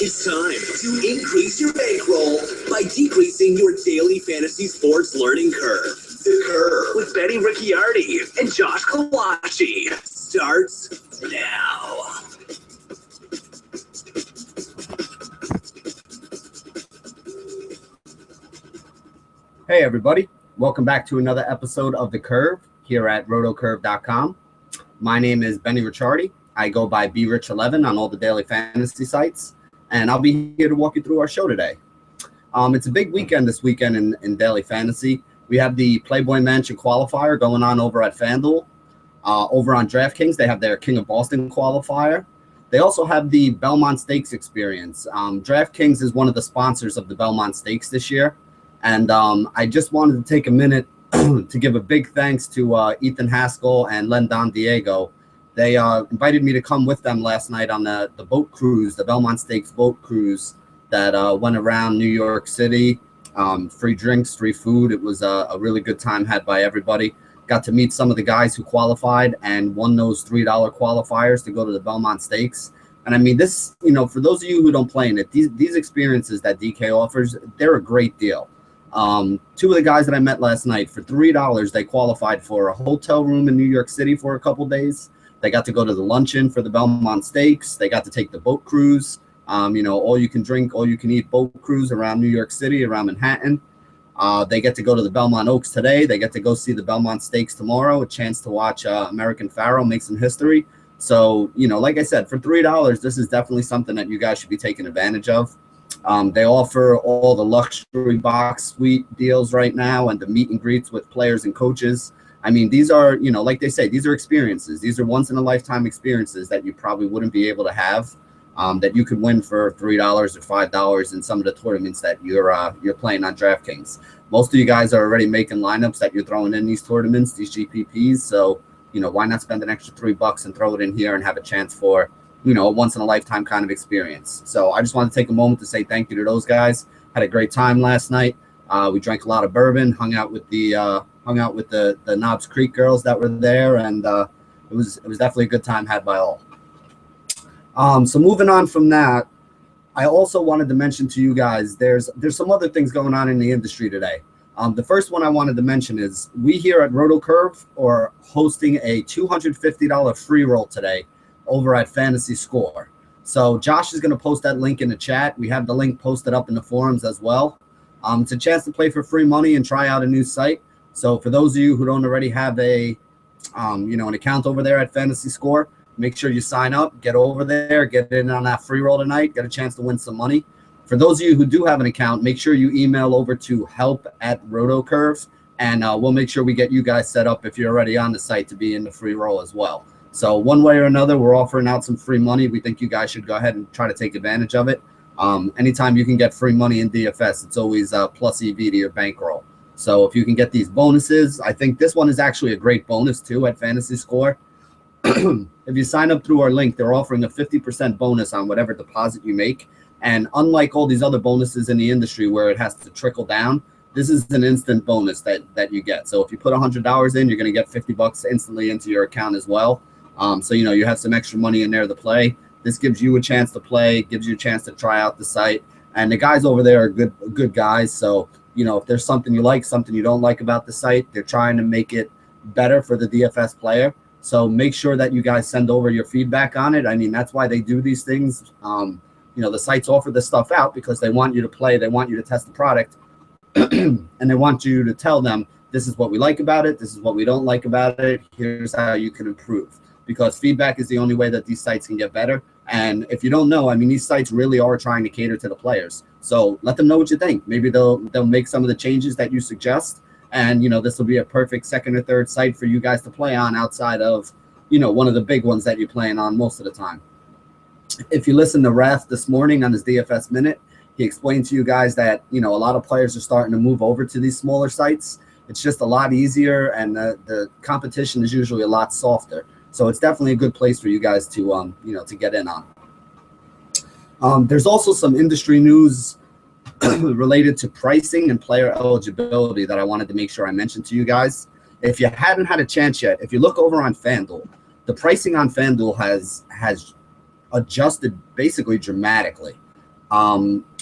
It's time to increase your bankroll by decreasing your daily fantasy sports learning curve. The Curve with Benny Ricciardi and Josh Kalashi starts now. Hey everybody, welcome back to another episode of The Curve here at rotocurve.com. My name is Benny Ricciardi. I go by BRich11 on all the daily fantasy sites, and I'll be here to walk you through our show today. It's a big weekend this weekend in daily fantasy. We have the Playboy Mansion qualifier going on over at FanDuel. Over on DraftKings, they have their King of Boston qualifier. They also have the Belmont Stakes experience. DraftKings is one of the sponsors of the Belmont Stakes this year. And I just wanted to take a minute to give a big thanks to Ethan Haskell and Len Don Diego. They invited me to come with them last night on the boat cruise, the Belmont Stakes boat cruise that went around New York City. Free drinks, free food. It was a really good time had by everybody. Got to meet some of the guys who qualified and won those $3 qualifiers to go to the Belmont Stakes. And I mean, this, for those of you who don't play in it, these experiences that DK offers, they're a great deal. Two of the guys that I met last night, for $3, they qualified for a hotel room in New York City for a couple days. They got to go to the luncheon for the Belmont Stakes. They got to take the boat cruise, all you can drink, all you can eat boat cruise around New York City, around Manhattan. They get to go to the Belmont Oaks today. They get to go see the Belmont Stakes tomorrow, a chance to watch American Pharoah make some history. So, like I said, for $3, this is definitely something that you guys should be taking advantage of. They offer all the luxury box suite deals right now and the meet and greets with players and coaches. I mean, these are, like they say, these are experiences. These are once-in-a-lifetime experiences that you probably wouldn't be able to have, that you could win for $3 or $5 in some of the tournaments that you're playing on DraftKings. Most of you guys are already making lineups that you're throwing in these tournaments, these GPPs. So, why not spend an extra $3 and throw it in here and have a chance for, a once-in-a-lifetime kind of experience. So I just want to take a moment to say thank you to those guys. Had a great time last night. We drank a lot of bourbon, hung out with the Knobs Creek girls that were there, and it was definitely a good time had by all. So moving on from that, I also wanted to mention to you guys there's some other things going on in the industry today. The first one I wanted to mention is we here at RotoCurve are hosting a $250 free roll today over at Fantasy Score. So Josh is going to post that link in the chat. We have the link posted up in the forums as well. It's a chance to play for free money and try out a new site. So for those of you who don't already have an account over there at Fantasy Score, make sure you sign up, get over there, get in on that free roll tonight, get a chance to win some money. For those of you who do have an account, make sure you email over to help@RotoCurve, and we'll make sure we get you guys set up if you're already on the site to be in the free roll as well. So one way or another, we're offering out some free money. We think you guys should go ahead and try to take advantage of it. Anytime you can get free money in DFS, it's always plus EV to your bankroll. So if you can get these bonuses, I think this one is actually a great bonus too at Fantasy Score. If you sign up through our link, they're offering a 50% bonus on whatever deposit you make. And unlike all these other bonuses in the industry where it has to trickle down, this is an instant bonus that you get. So if you put $100 in, you're going to get $50 instantly into your account as well. So, you have some extra money in there to play. This gives you a chance to play, gives you a chance to try out the site. And the guys over there are good guys. So, if there's something you like, something you don't like about the site, they're trying to make it better for the DFS player. So make sure that you guys send over your feedback on it. I mean, that's why they do these things. The sites offer this stuff out because they want you to play. They want you to test the product. And they want you to tell them, this is what we like about it. This is what we don't like about it. Here's how you can improve. Because feedback is the only way that these sites can get better. And if you don't know, I mean, these sites really are trying to cater to the players. So let them know what you think. Maybe they'll make some of the changes that you suggest. And, this will be a perfect second or third site for you guys to play on outside of, one of the big ones that you're playing on most of the time. If you listen to Rath this morning on his DFS Minute, he explained to you guys that, a lot of players are starting to move over to these smaller sites. It's just a lot easier, and the competition is usually a lot softer. So it's definitely a good place for you guys to, to get in on. There's also some industry news related to pricing and player eligibility that I wanted to make sure I mentioned to you guys. If you hadn't had a chance yet, if you look over on FanDuel, the pricing on FanDuel has adjusted basically dramatically.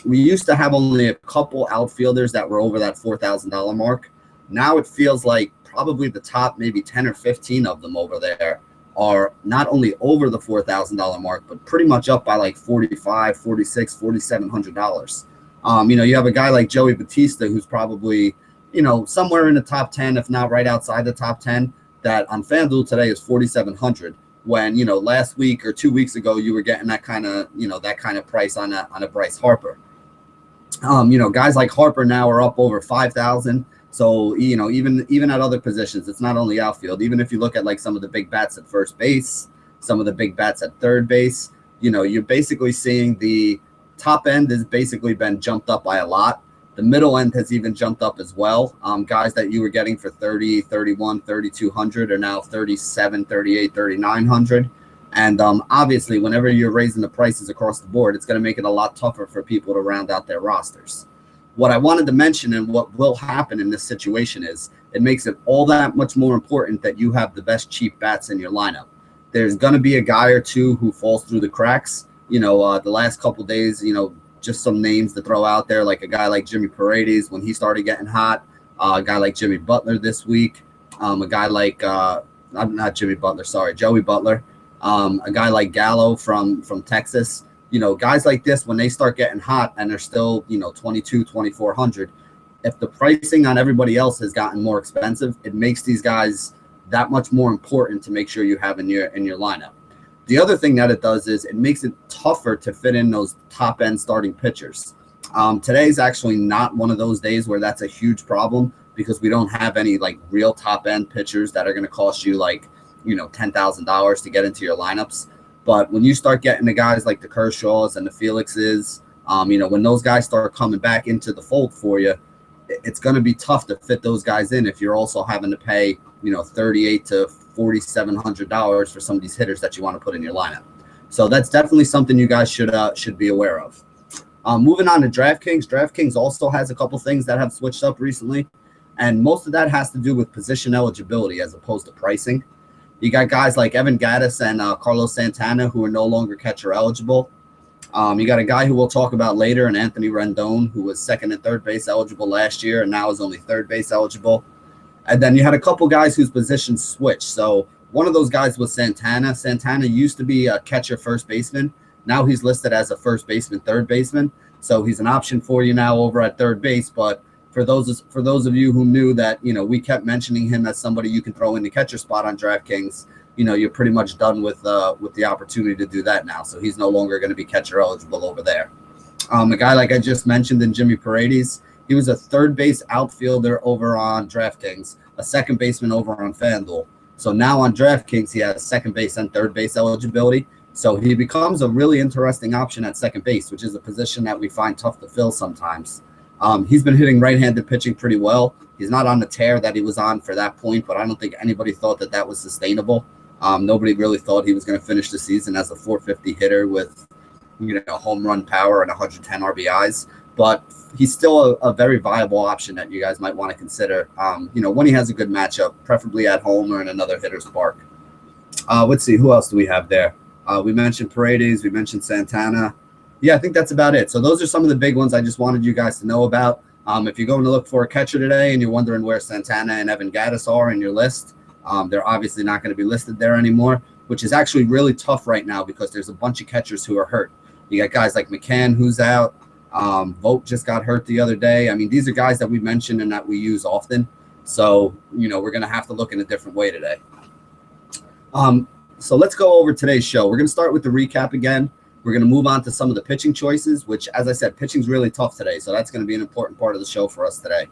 We used to have only a couple outfielders that were over that $4,000 mark. Now it feels like probably the top maybe 10 or 15 of them over there are not only over the $4,000 mark, but pretty much up by like $4,500, $4,600, $4,700. You have a guy like Joey Batista, who's probably, somewhere in the top 10, if not right outside the top 10, that on FanDuel today is $4,700. When, last week or 2 weeks ago, you were getting that kind of price on a Bryce Harper. Guys like Harper now are up over 5,000. So, even at other positions, it's not only outfield. Even if you look at like some of the big bats at first base, some of the big bats at third base, you're basically seeing the top end has basically been jumped up by a lot. The middle end has even jumped up as well. Guys that you were getting for 30, 31, 3,200 are now 37, 38, 3,900. And obviously, whenever you're raising the prices across the board, it's going to make it a lot tougher for people to round out their rosters. What I wanted to mention and what will happen in this situation is it makes it all that much more important that you have the best cheap bats in your lineup. There's going to be a guy or two who falls through the cracks. The last couple of days, just some names to throw out there, like a guy like Jimmy Paredes when he started getting hot, a guy like Jimmy Butler this week, a guy like not Jimmy Butler, sorry, Joey Butler, a guy like Gallo from Texas. Guys like this, when they start getting hot and they're still, 22, 2,400, if the pricing on everybody else has gotten more expensive, it makes these guys that much more important to make sure you have in your lineup. The other thing that it does is it makes it tougher to fit in those top end starting pitchers. Today's actually not one of those days where that's a huge problem because we don't have any like real top end pitchers that are going to cost you like, $10,000 to get into your lineups. But when you start getting the guys like the Kershaws and the Felixes, when those guys start coming back into the fold for you, it's going to be tough to fit those guys in if you're also having to pay, $3,800 to $4,700 for some of these hitters that you want to put in your lineup. So that's definitely something you guys should be aware of. Moving on to DraftKings. DraftKings also has a couple things that have switched up recently, and most of that has to do with position eligibility as opposed to pricing. You got guys like Evan Gattis and Carlos Santana who are no longer catcher eligible. You got a guy who we'll talk about later, and Anthony Rendon, who was second and third base eligible last year and now is only third base eligible. And then you had a couple guys whose positions switched. So one of those guys was Santana. Santana used to be a catcher first baseman. Now he's listed as a first baseman, third baseman. So he's an option for you now over at third base. But for those of you who knew that, we kept mentioning him as somebody you can throw in the catcher spot on DraftKings, you're pretty much done with the opportunity to do that now. So he's no longer going to be catcher eligible over there. A guy like I just mentioned in Jimmy Paredes, he was a third base outfielder over on DraftKings, a second baseman over on FanDuel. So now on DraftKings, he has second base and third base eligibility. So he becomes a really interesting option at second base, which is a position that we find tough to fill sometimes. He's been hitting right-handed pitching pretty well. He's not on the tear that he was on for that point, but I don't think anybody thought that was sustainable. Nobody really thought he was going to finish the season as a 450 hitter with, home run power and 110 RBIs. But he's still a very viable option that you guys might want to consider, when he has a good matchup, preferably at home or in another hitter's park. Let's see, who else do we have there? We mentioned Paredes, we mentioned Santana. Yeah, I think that's about it. So those are some of the big ones I just wanted you guys to know about. If you're going to look for a catcher today and you're wondering where Santana and Evan Gattis are in your list, they're obviously not going to be listed there anymore, which is actually really tough right now because there's a bunch of catchers who are hurt. You got guys like McCann who's out. Vogt just got hurt the other day. I mean, these are guys that we mentioned and that we use often. So, we're going to have to look in a different way today. So let's go over today's show. We're going to start with the recap again. We're going to move on to some of the pitching choices, which, as I said, pitching's really tough today. So that's going to be an important part of the show for us today.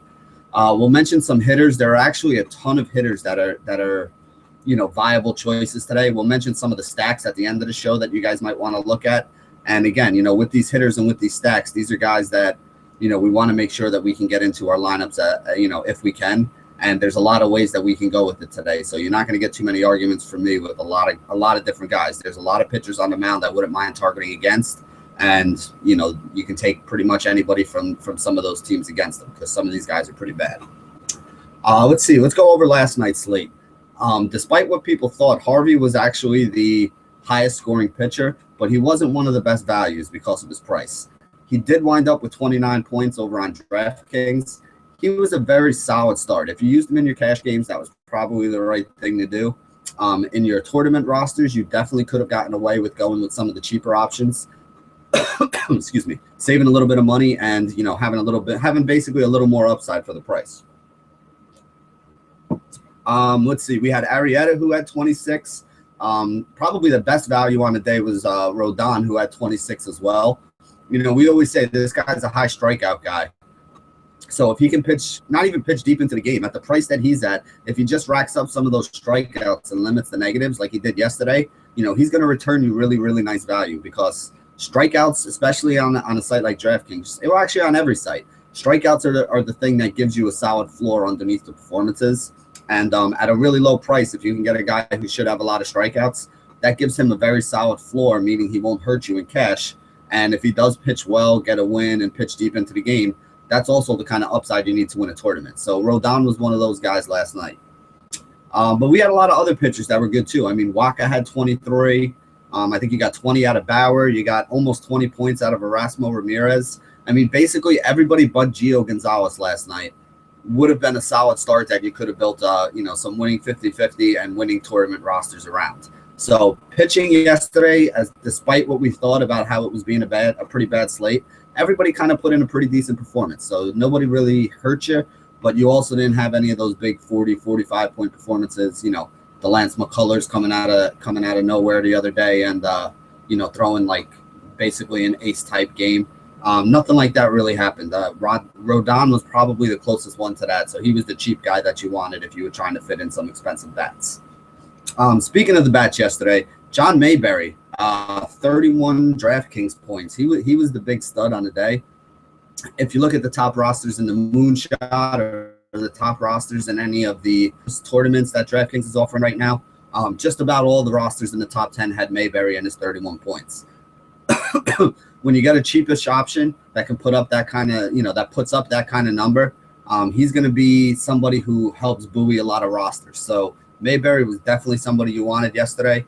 We'll mention some hitters. There are actually a ton of hitters that are viable choices today. We'll mention some of the stacks at the end of the show that you guys might want to look at. And again, with these hitters and with these stacks, these are guys that, we want to make sure that we can get into our lineups, if we can. And there's a lot of ways that we can go with it today. So you're not going to get too many arguments from me with a lot of different guys. There's a lot of pitchers on the mound that wouldn't mind targeting against. And, you can take pretty much anybody from some of those teams against them because some of these guys are pretty bad. Let's see. Let's go over last night's slate. Despite what people thought, Harvey was actually the highest scoring pitcher, but he wasn't one of the best values because of his price. He did wind up with 29 points over on DraftKings. He was a very solid start. If you used him in your cash games, that was probably the right thing to do. In your tournament rosters, you definitely could have gotten away with going with some of the cheaper options. Excuse me, saving a little bit of money and having basically a little more upside for the price. Let's see, we had Arrieta who had 26. Probably the best value on the day was Rodon, who had 26 as well. We always say this guy's a high strikeout guy. So if he can pitch, not even pitch deep into the game, at the price that he's at, if he just racks up some of those strikeouts and limits the negatives like he did yesterday, he's going to return you really, really nice value, because strikeouts, especially on a site like DraftKings, well, actually on every site, strikeouts are the thing that gives you a solid floor underneath the performances. And at a really low price, if you can get a guy who should have a lot of strikeouts, that gives him a very solid floor, meaning he won't hurt you in cash. And if he does pitch well, get a win, and pitch deep into the game, that's also the kind of upside you need to win a tournament. So Rodon was one of those guys last night. But we had a lot of other pitchers that were good too. I mean, Waka had 23. I think you got 20 out of Bauer. You got almost 20 points out of Erasmo Ramirez. I mean, basically everybody but Gio Gonzalez last night would have been a solid start that you could have built, some winning 50-50 and winning tournament rosters around. So pitching yesterday, despite what we thought about how it was being a pretty bad slate, everybody kind of put in a pretty decent performance. So nobody really hurt you, but you also didn't have any of those big 40, 45 point performances. The Lance McCullers coming out of nowhere the other day and throwing like basically an ace type game. Nothing like that really happened. Rodon was probably the closest one to that. So he was the cheap guy that you wanted if you were trying to fit in some expensive bats. Speaking of the bats yesterday, John Mayberry, 31 DraftKings points. He was the big stud on the day. If you look at the top rosters in the Moonshot or the top rosters in any of the tournaments that DraftKings is offering right now, just about all the rosters in the top 10 had Mayberry and his 31 points. When you get a cheapish option that can put up that kind of, that puts up that kind of number, he's going to be somebody who helps buoy a lot of rosters. So Mayberry was definitely somebody you wanted yesterday.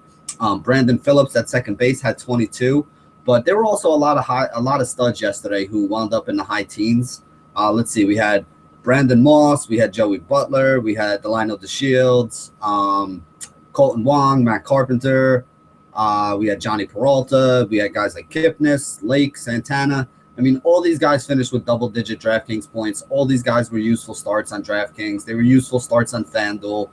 Brandon Phillips at second base had 22, but there were also a lot of studs yesterday who wound up in the high teens. Let's see, we had Brandon Moss, we had Joey Butler, we had Delino DeShields, Colton Wong, Matt Carpenter, we had Johnny Peralta, we had guys like Kipnis, Lake, Santana. I mean, all these guys finished with double-digit DraftKings points. All these guys were useful starts on DraftKings. They were useful starts on FanDuel.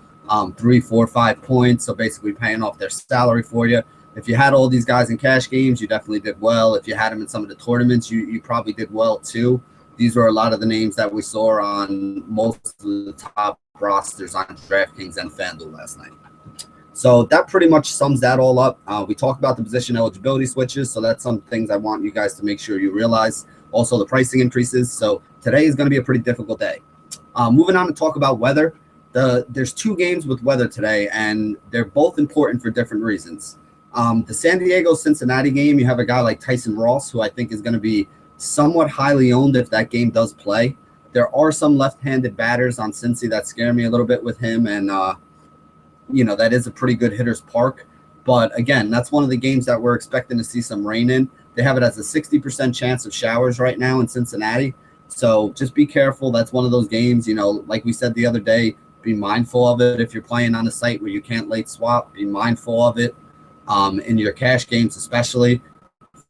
3, 4, 5 points, so basically paying off their salary for you. If you had all these guys in cash games, you definitely did well. If you had them in some of the tournaments, you probably did well too. These were a lot of the names that we saw on most of the top rosters on DraftKings and FanDuel last night. So that pretty much sums that all up. We talked about the position eligibility switches, so that's some things I want you guys to make sure you realize. Also, the pricing increases. So today is going to be a pretty difficult day. Moving on to talk about weather. There's 2 games with weather today, and they're both important for different reasons. The San Diego-Cincinnati game, you have a guy like Tyson Ross, who I think is going to be somewhat highly owned if that game does play. There are some left-handed batters on Cincy that scare me a little bit with him, and, that is a pretty good hitter's park. But, again, that's one of the games that we're expecting to see some rain in. They have it as a 60% chance of showers right now in Cincinnati. So just be careful. That's one of those games, like we said the other day, be mindful of it. If you're playing on a site where you can't late swap, be mindful of it. In your cash games, especially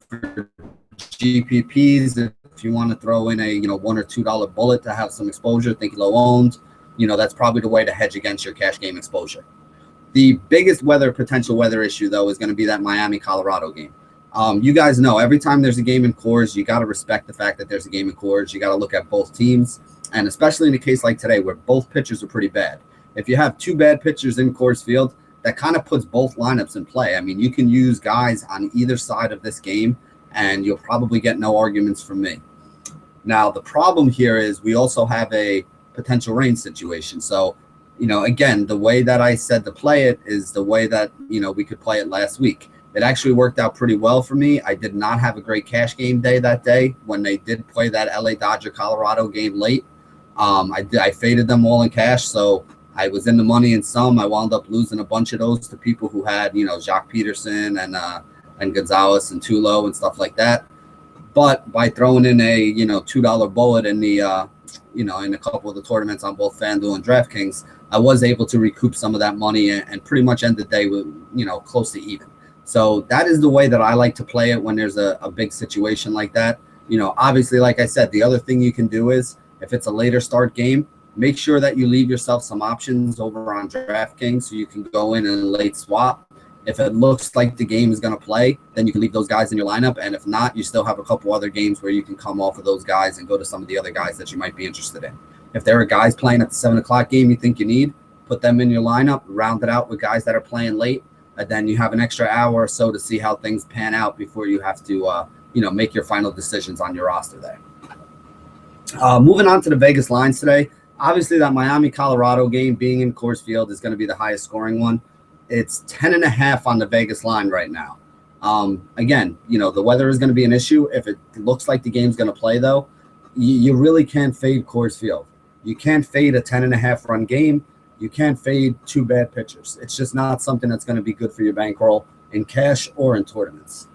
for GPPs, if you want to throw in a $1 or $2 bullet to have some exposure, think low owned, that's probably the way to hedge against your cash game exposure. The biggest potential weather issue though is going to be that Miami-Colorado game. You guys know every time there's a game in Coors, you got to respect the fact that there's a game in Coors. You got to look at both teams. And especially in a case like today where both pitchers are pretty bad. If you have 2 bad pitchers in Coors Field, that kind of puts both lineups in play. I mean, you can use guys on either side of this game, and you'll probably get no arguments from me. Now, the problem here is we also have a potential rain situation. So, again, the way that I said to play it is the way that, we could play it last week. It actually worked out pretty well for me. I did not have a great cash game day that day when they did play that LA Dodger-Colorado game late. I faded them all in cash, so I was in the money in some. I wound up losing a bunch of those to people who had, Jacques Peterson and Gonzalez and Tulo and stuff like that. But by throwing in a $2 bullet in the in a couple of the tournaments on both FanDuel and DraftKings, I was able to recoup some of that money and pretty much end the day with close to even. So that is the way that I like to play it when there's a big situation like that. Obviously, like I said, the other thing you can do is if it's a later start game, make sure that you leave yourself some options over on DraftKings so you can go in and late swap. If it looks like the game is going to play, then you can leave those guys in your lineup. And if not, you still have a couple other games where you can come off of those guys and go to some of the other guys that you might be interested in. If there are guys playing at the 7 o'clock game you think you need, put them in your lineup, round it out with guys that are playing late, and then you have an extra hour or so to see how things pan out before you have to, make your final decisions on your roster there. Moving on to the Vegas lines today. Obviously, that Miami-Colorado game being in Coors Field is going to be the highest scoring one. It's 10.5 on the Vegas line right now. Again, the weather is going to be an issue. If it looks like the game's going to play, though, you really can't fade Coors Field. You can't fade a 10.5 run game. You can't fade two bad pitchers. It's just not something that's going to be good for your bankroll in cash or in tournaments.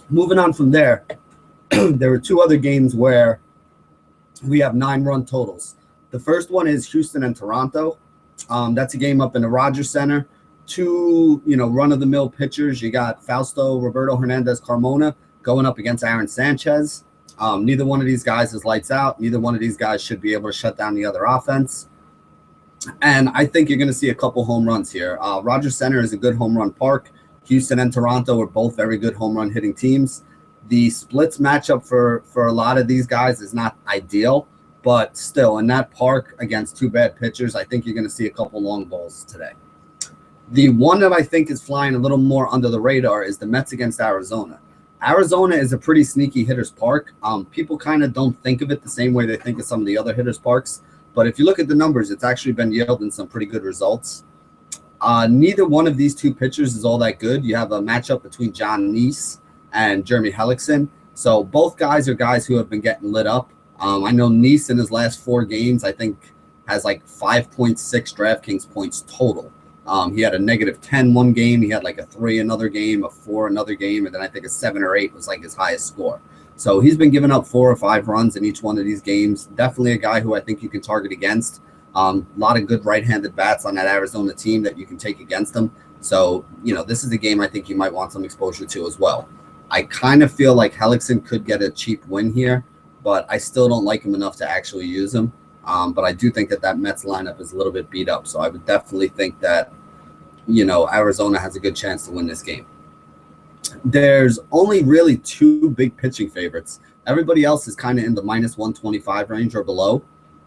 Moving on from there, there were two other games where we have 9-run totals. The first one is Houston and Toronto. That's a game up in the Rogers Center. Two, run-of-the-mill pitchers. You got Fausto Roberto Hernandez Carmona going up against Aaron Sanchez. Neither one of these guys is lights out. Neither one of these guys should be able to shut down the other offense. And I think you're going to see a couple home runs here. Rogers Center is a good home run park. Houston and Toronto are both very good home run hitting teams. The splits matchup for a lot of these guys is not ideal. But still, in that park against two bad pitchers, I think you're going to see a couple long balls today. The one that I think is flying a little more under the radar is the Mets against Arizona. Arizona is a pretty sneaky hitter's park. People kind of don't think of it the same way they think of some of the other hitter's parks. But if you look at the numbers, it's actually been yielding some pretty good results. Neither one of these two pitchers is all that good. You have a matchup between John Neese and Jeremy Hellickson. So both guys are guys who have been getting lit up. I know Neese in his last 4 games, I think, has like 5.6 DraftKings points total. He had a -10 one game. He had like a 3 another game, a 4 another game, and then I think a 7 or 8 was like his highest score. So he's been giving up 4 or 5 runs in each one of these games. Definitely a guy who I think you can target against. A lot of good right-handed bats on that Arizona team that you can take against them. So, this is a game I think you might want some exposure to as well. I kind of feel like Hellickson could get a cheap win here, but I still don't like him enough to actually use him. But I do think that Mets lineup is a little bit beat up. So I would definitely think that, Arizona has a good chance to win this game. There's only really 2 big pitching favorites. Everybody else is kind of in the -125 range or below.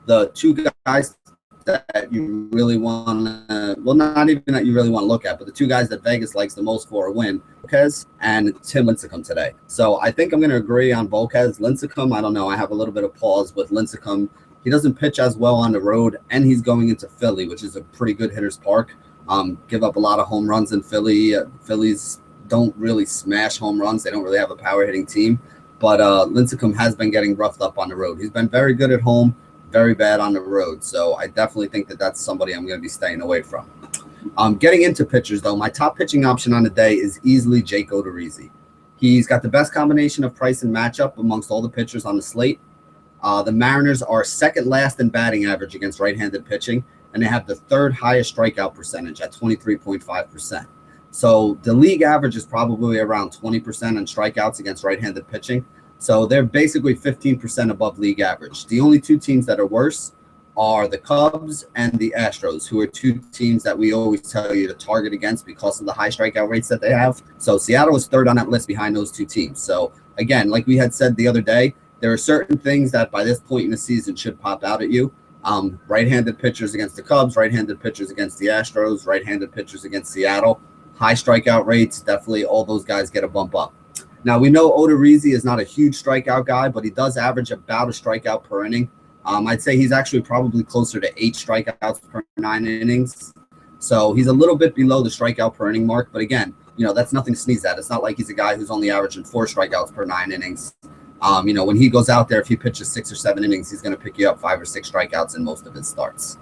The 2 guys that you really want to, well, not even that you really want to look at, but the 2 guys that Vegas likes the most for a win, Volquez and Tim Lincecum today. So I think I'm going to agree on Volquez. Lincecum, I don't know. I have a little bit of pause with Lincecum. He doesn't pitch as well on the road, and he's going into Philly, which is a pretty good hitter's park. Give up a lot of home runs in Philly. Phillies don't really smash home runs. They don't really have a power hitting team. But Lincecum has been getting roughed up on the road. He's been very good at home, very bad on the road. So I definitely think that that's somebody I'm going to be staying away from. Getting into pitchers, though, my top pitching option on the day is easily Jake Odorizzi. He's got the best combination of price and matchup amongst all the pitchers on the slate. The Mariners are second last in batting average against right-handed pitching, and they have the 3rd highest strikeout percentage at 23.5%. So the league average is probably around 20% on strikeouts against right-handed pitching. So they're basically 15% above league average. The only 2 teams that are worse are the Cubs and the Astros, who are 2 teams that we always tell you to target against because of the high strikeout rates that they have. So Seattle is 3rd on that list behind those 2 teams. So again, like we had said the other day, there are certain things that by this point in the season should pop out at you. Right-handed pitchers against the Cubs, right-handed pitchers against the Astros, right-handed pitchers against Seattle. High strikeout rates, definitely all those guys get a bump up. Now, we know Odorizzi is not a huge strikeout guy, but he does average about a strikeout per inning. I'd say he's actually probably closer to 8 strikeouts per 9 innings. So he's a little bit below the strikeout per inning mark. But again, that's nothing to sneeze at. It's not like he's a guy who's only averaging 4 strikeouts per 9 innings. When he goes out there, if he pitches 6 or 7 innings, he's going to pick you up 5 or 6 strikeouts in most of his starts.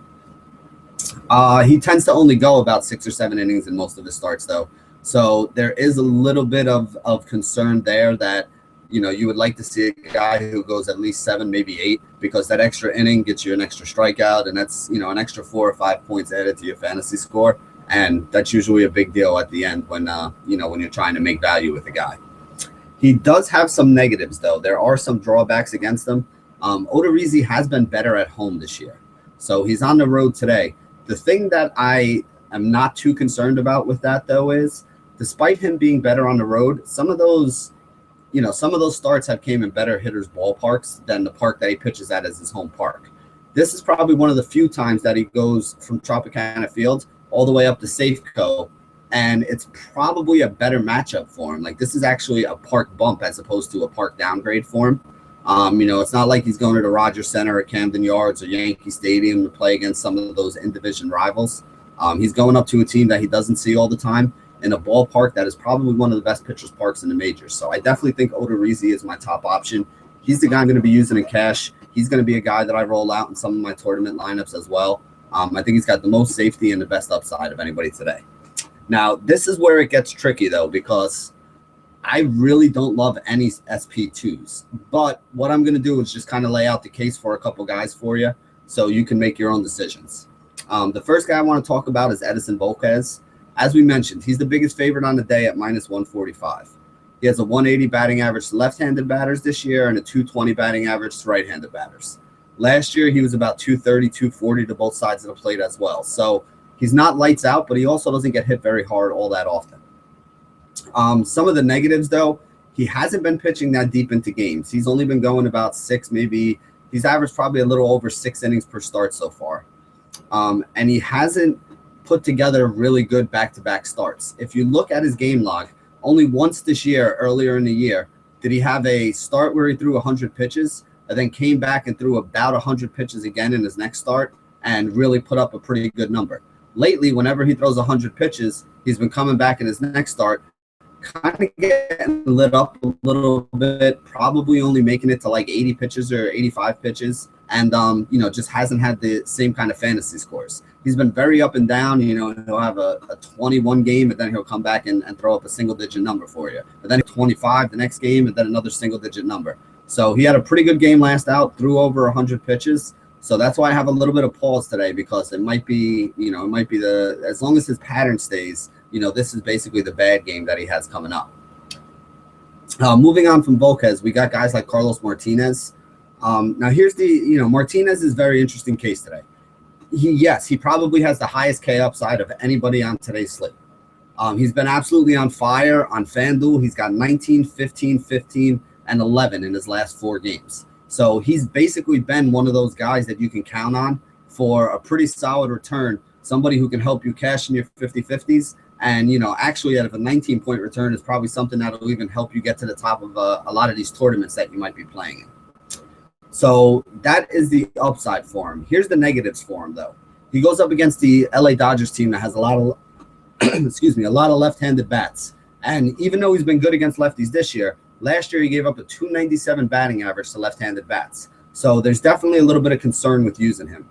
He tends to only go about 6 or 7 innings in most of his starts, though. So there is a little bit of concern there that, you would like to see a guy who goes at least 7, maybe 8, because that extra inning gets you an extra strikeout, and that's, an extra 4 or 5 points added to your fantasy score. And that's usually a big deal at the end when, when you're trying to make value with a guy. He does have some negatives, though. There are some drawbacks against him. Odorizzi has been better at home this year. So he's on the road today. The thing that I am not too concerned about with that, though, is despite him being better on the road, some of those starts have came in better hitters' ballparks than the park that he pitches at as his home park. This is probably one of the few times that he goes from Tropicana Field all the way up to Safeco, and it's probably a better matchup for him. Like, this is actually a park bump as opposed to a park downgrade for him. It's not like he's going to the Rogers Center or Camden Yards or Yankee Stadium to play against some of those in-division rivals. He's going up to a team that he doesn't see all the time in a ballpark that is probably one of the best pitchers' parks in the majors. So I definitely think Odorizzi is my top option. He's the guy I'm going to be using in cash. He's going to be a guy that I roll out in some of my tournament lineups as well. I think he's got the most safety and the best upside of anybody today. Now, this is where it gets tricky, though, because I really don't love any SP2s. But what I'm going to do is just kind of lay out the case for a couple guys for you so you can make your own decisions. The first guy I want to talk about is Edinson Volquez. As we mentioned, he's the biggest favorite on the day at minus 145. He has a 180 batting average to left-handed batters this year and a 220 batting average to right-handed batters. Last year, he was about 230, 240 to both sides of the plate as well. So he's not lights out, but he also doesn't get hit very hard all that often. Some of the negatives, though, he hasn't been pitching that deep into games. He's only been going about 6, maybe. He's averaged probably a little over 6 innings per start so far. And he hasn't put together really good back-to-back starts. If you look at his game log, only once this year, earlier in the year, did he have a start where he threw 100 pitches and then came back and threw about 100 pitches again in his next start and really put up a pretty good number. Lately, whenever he throws 100 pitches, he's been coming back in his next start, kind of getting lit up a little bit, probably only making it to like 80 pitches or 85 pitches, and just hasn't had the same kind of fantasy scores. He's been very up and down. He'll have a 21 game, and then he'll come back and throw up a single-digit number for you. But then 25 the next game, and then another single-digit number. So he had a pretty good game last out, threw over 100 pitches. So that's why I have a little bit of pause today, because it might be, as long as his pattern stays, this is basically the bad game that he has coming up. Moving on from Volquez, we got guys like Carlos Martinez. Now here's Martinez is a very interesting case today. He probably has the highest K upside of anybody on today's slate. He's been absolutely on fire on FanDuel. He's got 19, 15, 15, and 11 in his last 4 games. So he's basically been one of those guys that you can count on for a pretty solid return, somebody who can help you cash in your 50-50s. And, actually out of a 19-point return is probably something that will even help you get to the top of a lot of these tournaments that you might be playing in. So that is the upside for him. Here's the negatives for him, though. He goes up against the LA Dodgers team that has a lot of, a lot of left-handed bats. And even though he's been good against lefties this year, last year he gave up a 297 batting average to left-handed bats. So there's definitely a little bit of concern with using him.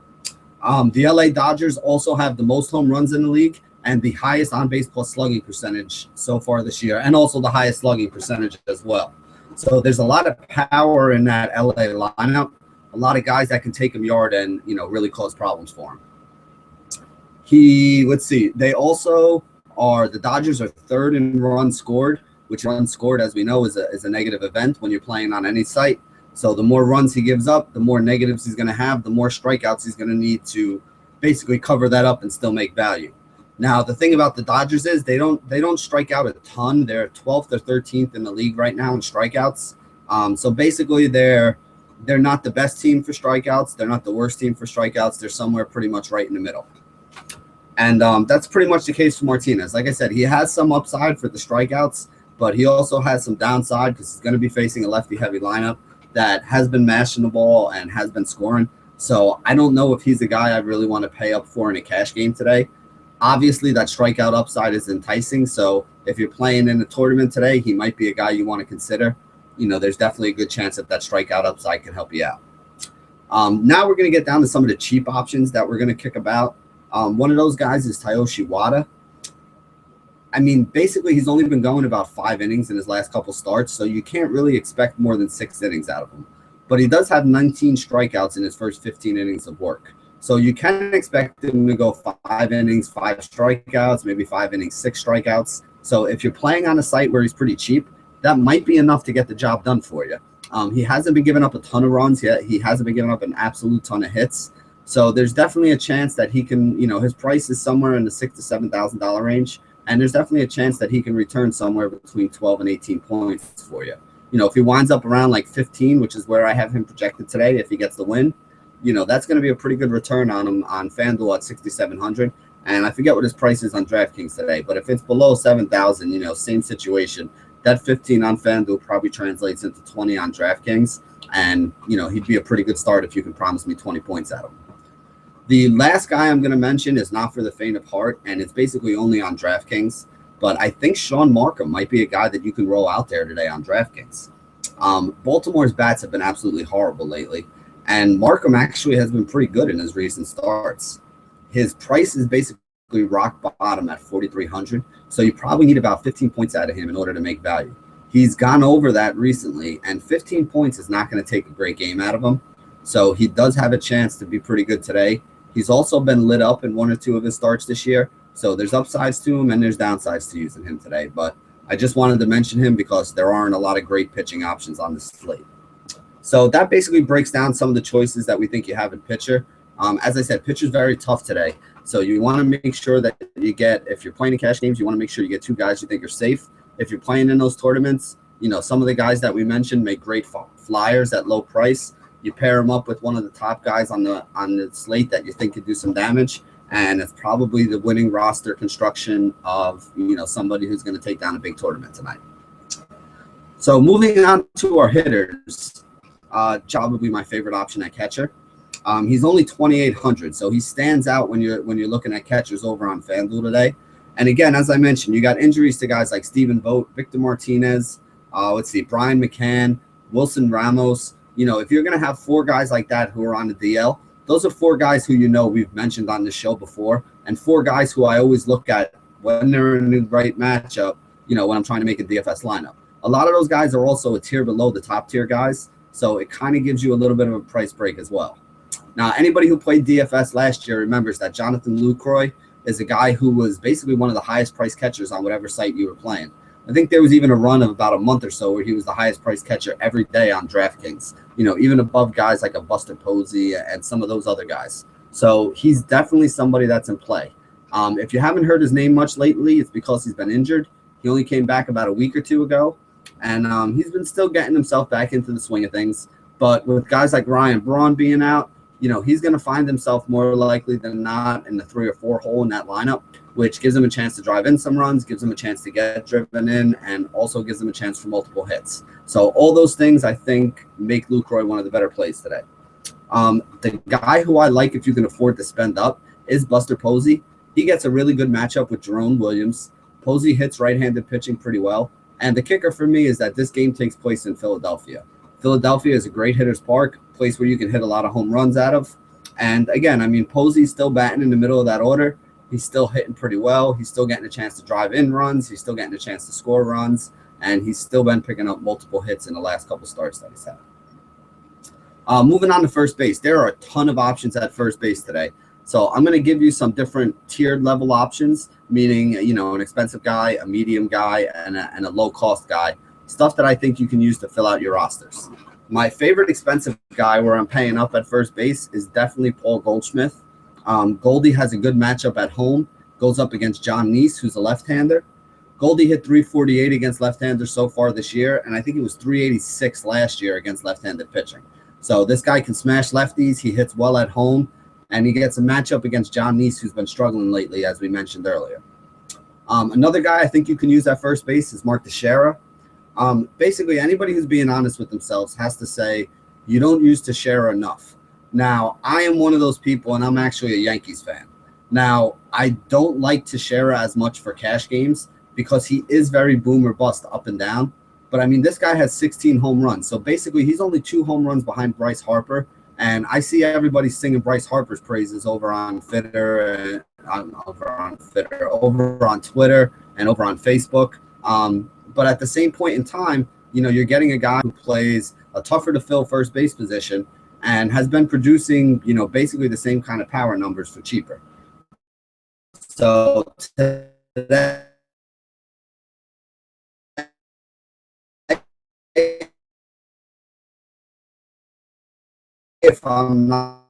The LA Dodgers also have the most home runs in the league and the highest on-base plus slugging percentage so far this year, and also the highest slugging percentage as well. So there's a lot of power in that LA lineup, a lot of guys that can take him yard and, really cause problems for him. The Dodgers are 3rd in runs scored, which runs scored, as we know, is a negative event when you're playing on any site. So the more runs he gives up, the more negatives he's going to have, the more strikeouts he's going to need to basically cover that up and still make value. Now, the thing about the Dodgers is they don't strike out a ton. They're 12th or 13th in the league right now in strikeouts. So basically, they're not the best team for strikeouts. They're not the worst team for strikeouts. They're somewhere pretty much right in the middle. And that's pretty much the case for Martinez. Like I said, he has some upside for the strikeouts, but he also has some downside because he's going to be facing a lefty-heavy lineup that has been mashing the ball and has been scoring. So I don't know if he's a guy I really want to pay up for in a cash game today. Obviously, that strikeout upside is enticing. So if you're playing in a tournament today, he might be a guy you want to consider. There's definitely a good chance that strikeout upside can help you out. Now we're going to get down to some of the cheap options that we're going to kick about. One of those guys is Tayoshi Wada. I mean, basically, he's only been going about 5 innings in his last couple starts, so you can't really expect more than 6 innings out of him. But he does have 19 strikeouts in his first 15 innings of work. So you can expect him to go 5 innings, 5 strikeouts, maybe 5 innings, 6 strikeouts. So if you're playing on a site where he's pretty cheap, that might be enough to get the job done for you. He hasn't been giving up a ton of runs yet. He hasn't been giving up an absolute ton of hits. So there's definitely a chance that he can, his price is somewhere in the $6,000 to $7,000 range. And there's definitely a chance that he can return somewhere between 12 and 18 points for you. If he winds up around like 15, which is where I have him projected today, if he gets the win, that's going to be a pretty good return on him on FanDuel at 6,700. And I forget what his price is on DraftKings today, but if it's below 7,000, same situation. That 15 on FanDuel probably translates into 20 on DraftKings. And, he'd be a pretty good start if you can promise me 20 points out of him. The last guy I'm going to mention is not for the faint of heart, and it's basically only on DraftKings. But I think Sean Markham might be a guy that you can roll out there today on DraftKings. Baltimore's bats have been absolutely horrible lately, and Markham actually has been pretty good in his recent starts. His price is basically rock bottom at 4,300, so you probably need about 15 points out of him in order to make value. He's gone over that recently, and 15 points is not going to take a great game out of him, so he does have a chance to be pretty good today. He's also been lit up in 1 or 2 of his starts this year, so there's upsides to him and there's downsides to using him today. But I just wanted to mention him because there aren't a lot of great pitching options on the slate. So that basically breaks down some of the choices that we think you have in pitcher. As I said, pitcher's very tough today, so you want to make sure that you get, if you're playing in cash games, you want to make sure you get 2 guys you think are safe. If you're playing in those tournaments, some of the guys that we mentioned make great flyers at low price. You pair them up with one of the top guys on the slate that you think could do some damage, and it's probably the winning roster construction of somebody who's going to take down a big tournament tonight. So moving on to our hitters, Job would be my favorite option at catcher. He's only 2,800, so he stands out when you're looking at catchers over on FanDuel today. And again, as I mentioned, you got injuries to guys like Stephen Vogt, Victor Martinez, Brian McCann, Wilson Ramos. If you're going to have 4 guys like that who are on the DL, those are 4 guys who we've mentioned on this show before, and 4 guys who I always look at when they're in the right matchup, when I'm trying to make a DFS lineup. A lot of those guys are also a tier below the top tier guys, so it kind of gives you a little bit of a price break as well. Now, anybody who played DFS last year remembers that Jonathan Lucroy is a guy who was basically one of the highest priced catchers on whatever site you were playing. I think there was even a run of about a month or so where he was the highest priced catcher every day on DraftKings, even above guys like a Buster Posey and some of those other guys. So he's definitely somebody that's in play. If you haven't heard his name much lately, it's because he's been injured. He only came back about a week or 2 ago, and he's been still getting himself back into the swing of things. But with guys like Ryan Braun being out, he's going to find himself more likely than not in the 3 or 4 hole in that lineup, which gives him a chance to drive in some runs, gives him a chance to get driven in, and also gives him a chance for multiple hits. So all those things, I think, make Lucroy one of the better plays today. The guy who I like if you can afford to spend up is Buster Posey. He gets a really good matchup with Jerome Williams. Posey hits right-handed pitching pretty well. And the kicker for me is that this game takes place in Philadelphia. Philadelphia is a great hitter's park, a place where you can hit a lot of home runs out of. And again, Posey's still batting in the middle of that order. He's still hitting pretty well. He's still getting a chance to drive in runs. He's still getting a chance to score runs. And he's still been picking up multiple hits in the last couple starts that he's had. Moving on to first base, there are a ton of options at first base today. So I'm going to give you some different tiered level options, meaning, an expensive guy, a medium guy, and a low-cost guy, stuff that I think you can use to fill out your rosters. My favorite expensive guy where I'm paying up at first base is definitely Paul Goldschmidt. Goldie has a good matchup at home, goes up against John Neese, who's a left-hander. Goldie hit 348 against left-handers so far this year, and I think it was 386 last year against left-handed pitching. So this guy can smash lefties. He hits well at home, and he gets a matchup against John Neese, who's been struggling lately, as we mentioned earlier. Another guy I think you can use at first base is Mark Teixeira. Basically, anybody who's being honest with themselves has to say you don't use Teixeira enough. Now, I am one of those people, and I'm actually a Yankees fan. Now, I don't like Teixeira as much for cash games because he is very boom or bust up and down. But, this guy has 16 home runs. So, basically, he's only 2 home runs behind Bryce Harper And I see everybody singing Bryce Harper's praises over on Twitter, over on Twitter, and over on Facebook. But at the same point in time, you're getting a guy who plays a tougher to fill first base position and has been producing, basically the same kind of power numbers for cheaper. So today, if I'm not